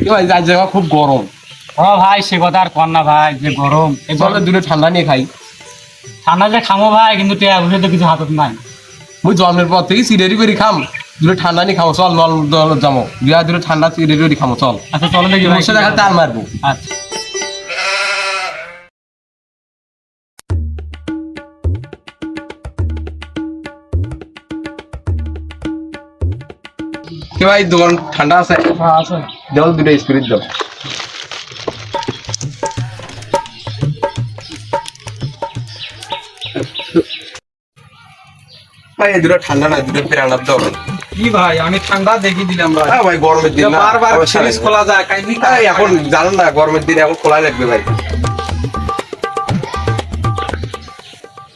ভাই যাই জায়গা খুব গরম। ও ভাই সে কথা আর কর না ভাই, যে গরম চলো দূরে ঠান্ডা নিয়ে খাই। ঠান্ডা যে খামো ভাই, কিন্তু টেয়া বুঝে তো কিছু হাতত নাই। মুই জন্মের পর থেকে সিডারি করে খাম, দূরে ঠান্ডা নিয়ে খাবো। চল নল দল যাবো বিয়া দূরে ঠান্ডা সিডারি করে খাবো। চল আচ্ছা চলো দেখি ভাই। বসে দেখা তাল মারবো। আচ্ছা কি ভাই দোকান ঠান্ডা আছে? আচ্ছা দেওয়াল দুটো স্পিরিট দাও। ভাই এই দুটো ঠান্ডা না, দুটো পেরানার দাও। কি ভাই আমি ঠান্ডা দেখি দিলাম ভাই। হ্যাঁ ভাই গরমের দিন না, বারবার ফ্রিজ খোলা যায় কাইনি। এখন জানেন না গরমের দিন এখন খোলা রাখবে ভাই।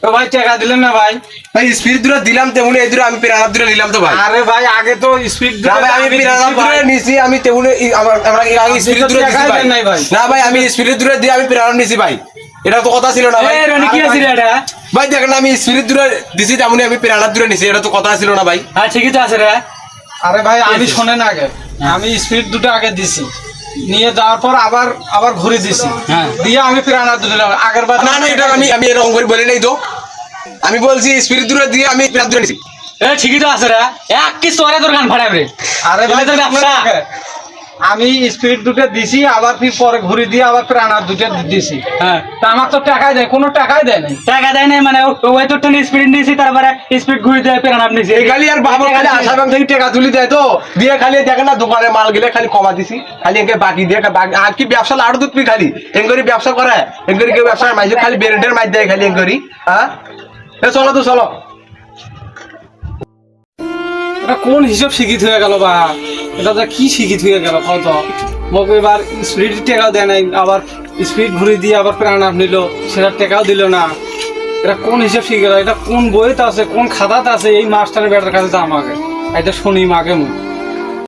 তো ভাই টাকা দিলেন না ভাই? ভাই স্পিরিট দুটো দিলাম তেমনি এই দুটো আমি পেরানার দুটো নিলাম তো ভাই। আরে ভাই আগে তো স্পিড না ভাই আমি পেরানার দুটো নিছি, আমি তেমনি আমরা আগে স্পিরিট দুটো দিছি ভাই। না ভাই আমি স্পিরিট দুটো দিয়ে আমি পেরানার নিছি ভাই, এটা তো কথা ছিল না ভাই। এই রনি কি আছে রে এটা? ভাই দেখেন আমি স্পিরিট দুটো দিছি তেমনি আমি পেরানার দুটো নিছি, এটা তো কথা ছিল না ভাই। হ্যাঁ ঠিকই তো আছে রে। আরে ভাই আমি শোনেন আগে, আমি স্পিড দুটো আগে দিছি, নিয়ে যাওয়ার পর আবার ঘুরে দিছি, হ্যাঁ। দিয়ে আমি পিরানা দুটো দিলাম আগের বার। না না এটা আমি এরকম করে বলি নাই তো, আমি বলছি স্পিরিট দুটো দিয়ে আমি পেরানার দুটো নিছি। এ ঠিকই তো আছে রে, এক কি সরে তোর গান ফাড়াবে রে। আরে ভাই এটা তো ব্যবসা। আমি স্পিড দুটো দিছি, আবার ফির পরে ঘুরে দিয়ে আবার পিরানা দুটো দিছি। হ্যাঁ তা আমার তো টাকাই দেয়, কোনো টাকাই দেয় নাই। টাকা দেয় নাই মানে ওই তোর টেনে স্পিড নিয়েছি, তারপরে স্পিড ঘুরে দিয়ে পেরান আপনি এই খালি আর বাবা খালি আশা ব্যাংক থেকে টাকা তুলি দেয় তো, দিয়ে খালি দেখেন না দোকানে মাল গেলে খালি কমা দিছি, খালি একে বাকি দিয়ে আর কি ব্যবসা লাড়ু দুধ খালি এঙ্গরি ব্যবসা করে, এঙ্গরি কেউ ব্যবসা মাইছে খালি বেরেন্টের মাইর দেয় খালি এঙ্গরি। হ্যাঁ চলো তো চলো। এটা কোন হিসাব শিক্ষিত হয়ে গেল বা এটা তো কি শিক্ষিত হয়ে গেল কত মোক এবার স্পিড টাকাও দেয় নাই, আবার স্পিড ঘুরে দিয়ে আবার প্রাণ নিল, সেটা টাকাও দিল না। এটা কোন হিসাব শিখে গেল, এটা কোন বইতে আছে কোন খাতাতে আছে, এই মাস্টারের বেটার কাছে তো আমাকে এটা শুনি মাকে মুখ।